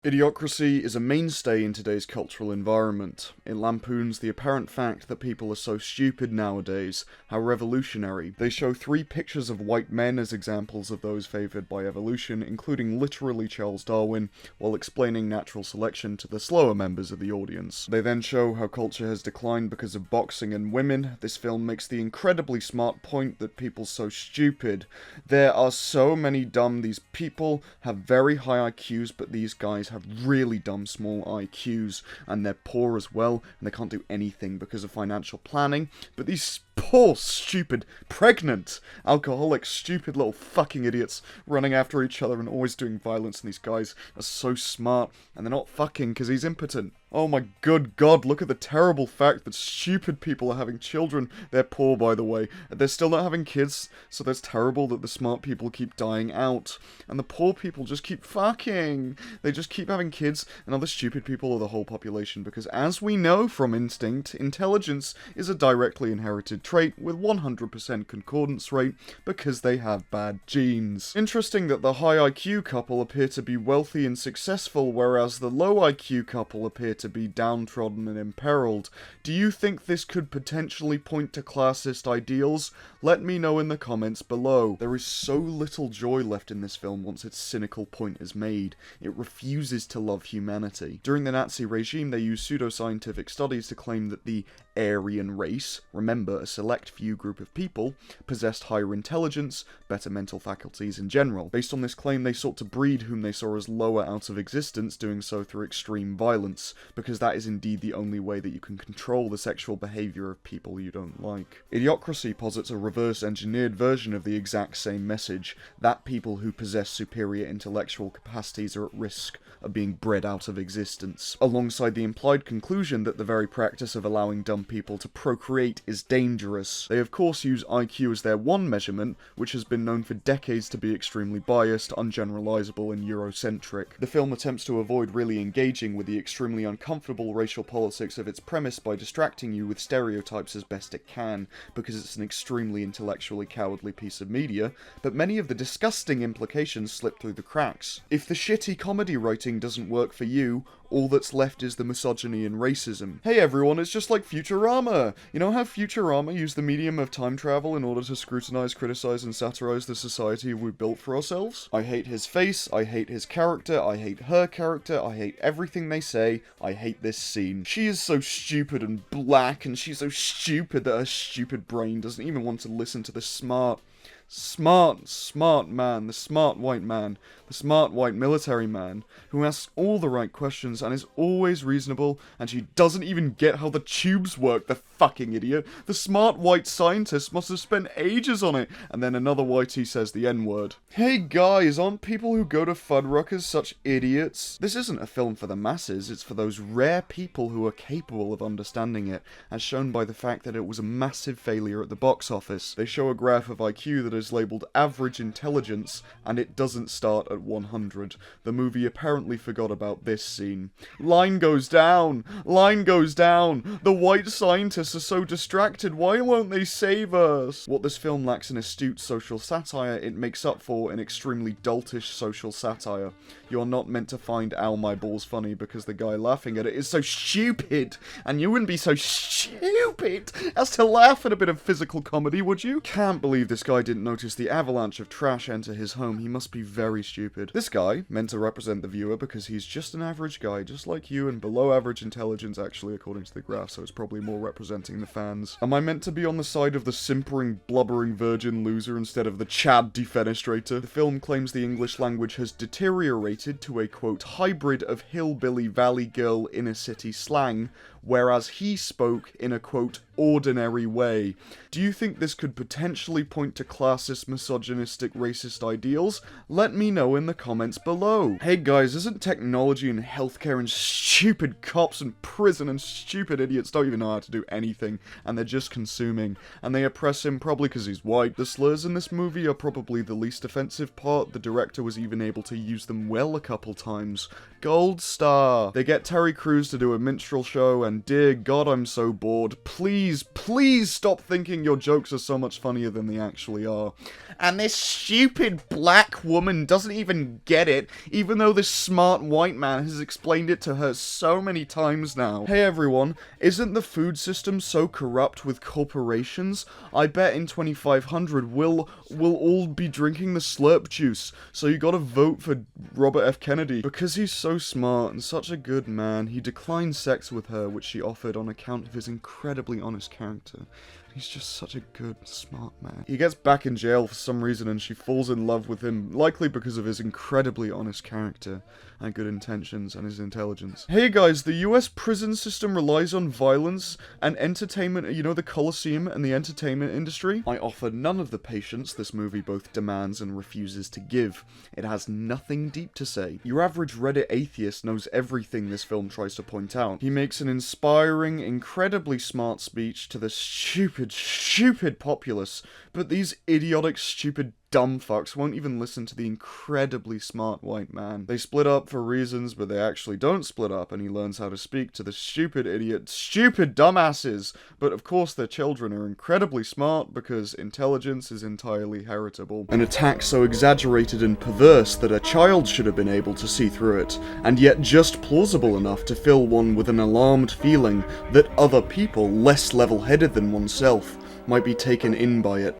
Idiocracy is a mainstay in today's cultural environment. It lampoons the apparent fact that people are so stupid nowadays, how revolutionary. They show 3 pictures of white men as examples of those favoured by evolution, including literally Charles Darwin, while explaining natural selection to the slower members of the audience. They then show how culture has declined because of boxing and women. This film makes the incredibly smart point that people are so stupid. There are so many dumb. These people have very high IQs, but these guys have really dumb small IQs, and they're poor as well, and they can't do anything because of financial planning. But these poor, stupid, pregnant, alcoholic, stupid little fucking idiots running after each other and always doing violence, and these guys are so smart, and they're not fucking because he's impotent. Oh my good god, look at the terrible fact that stupid people are having children. They're poor, by the way. They're still not having kids, so that's terrible that the smart people keep dying out. And the poor people just keep fucking. They just keep having kids, and other stupid people are the whole population, because as we know from instinct, intelligence is a directly inherited trait with 100% concordance rate because they have bad genes. Interesting that the high IQ couple appear to be wealthy and successful, whereas the low IQ couple appear to be downtrodden and imperiled. Do you think this could potentially point to classist ideals? Let me know in the comments below. There is so little joy left in this film once its cynical point is made. It refuses to love humanity. During the Nazi regime, they used pseudoscientific studies to claim that the Aryan race, remember a select few group of people, possessed higher intelligence, better mental faculties in general. Based on this claim, they sought to breed whom they saw as lower out of existence, doing so through extreme violence, because that is indeed the only way that you can control the sexual behaviour of people you don't like. Idiocracy posits a reverse-engineered version of the exact same message, that people who possess superior intellectual capacities are at risk of being bred out of existence, alongside the implied conclusion that the very practice of allowing dumb people to procreate is dangerous. They of course use IQ as their one measurement, which has been known for decades to be extremely biased, ungeneralizable, and Eurocentric. The film attempts to avoid really engaging with the extremely uncomfortable racial politics of its premise by distracting you with stereotypes as best it can, because it's an extremely intellectually cowardly piece of media, but many of the disgusting implications slip through the cracks. If the shitty comedy writing doesn't work for you, all that's left is the misogyny and racism. Hey everyone, it's just like Futurama! You know how Futurama used the medium of time travel in order to scrutinize, criticize, and satirize the society we built for ourselves? I hate his face, I hate his character, I hate her character, I hate everything they say, I hate this scene. She is so stupid and black, and she's so stupid that her stupid brain doesn't even want to listen to the smart man, the smart white man, the smart white military man, who asks all the right questions and is always reasonable, and she doesn't even get how the tubes work, the fucking idiot. The smart white scientist must have spent ages on it, and then another whitey says the N-word. Hey guys, aren't people who go to Fuddruckers such idiots? This isn't a film for the masses, it's for those rare people who are capable of understanding it, as shown by the fact that it was a massive failure at the box office. They show a graph of IQ that is labelled average intelligence, and it doesn't start at 100. The movie apparently forgot about this scene. Line goes down! Line goes down! The white scientists are so distracted, why won't they save us? What this film lacks in astute social satire, it makes up for in extremely doltish social satire. You're not meant to find Ow My Balls funny because the guy laughing at it is so stupid, and you wouldn't be so stupid as to laugh at a bit of physical comedy, would you? Can't believe this guy didn't notice the avalanche of trash enter his home. He must be very stupid. This guy, meant to represent the viewer because he's just an average guy, just like you, and below average intelligence actually according to the graph, so it's probably more representing the fans. Am I meant to be on the side of the simpering, blubbering virgin loser instead of the Chad defenestrator? The film claims the English language has deteriorated to a, quote, hybrid of hillbilly valley girl inner city slang, whereas he spoke in a, quote, ordinary way. Do you think this could potentially point to classist, misogynistic, racist ideals? Let me know in the comments below. Hey guys, isn't technology and healthcare and stupid cops and prison and stupid idiots don't even know how to do anything, and they're just consuming, and they oppress him probably because he's white? The slurs in this movie are probably the least offensive part. The director was even able to use them well a couple times. Gold star! They get Terry Crews to do a minstrel show, and and dear God, I'm so bored. Please, please stop thinking your jokes are so much funnier than they actually are. And this stupid black woman doesn't even get it, even though this smart white man has explained it to her so many times now. Hey everyone, isn't the food system so corrupt with corporations? I bet in 2500 we'll all be drinking the slurp juice, so you gotta vote for Robert F. Kennedy. Because he's so smart and such a good man, he declined sex with her, which she offered on account of his incredibly honest character. He's just such a good, smart man. He gets back in jail for some reason and she falls in love with him, likely because of his incredibly honest character and good intentions and his intelligence. Hey guys, the US prison system relies on violence and entertainment, you know, the Coliseum and the entertainment industry? I offer none of the patience this movie both demands and refuses to give. It has nothing deep to say. Your average Reddit atheist knows everything this film tries to point out. He makes an inspiring, incredibly smart speech to the stupid populace, but these idiotic, stupid, dumb fucks won't even listen to the incredibly smart white man. They split up for reasons, but they actually don't split up, and he learns how to speak to the stupid dumbasses. But of course their children are incredibly smart, because intelligence is entirely heritable. An attack so exaggerated and perverse that a child should have been able to see through it, and yet just plausible enough to fill one with an alarmed feeling that other people, less level-headed than oneself, might be taken in by it.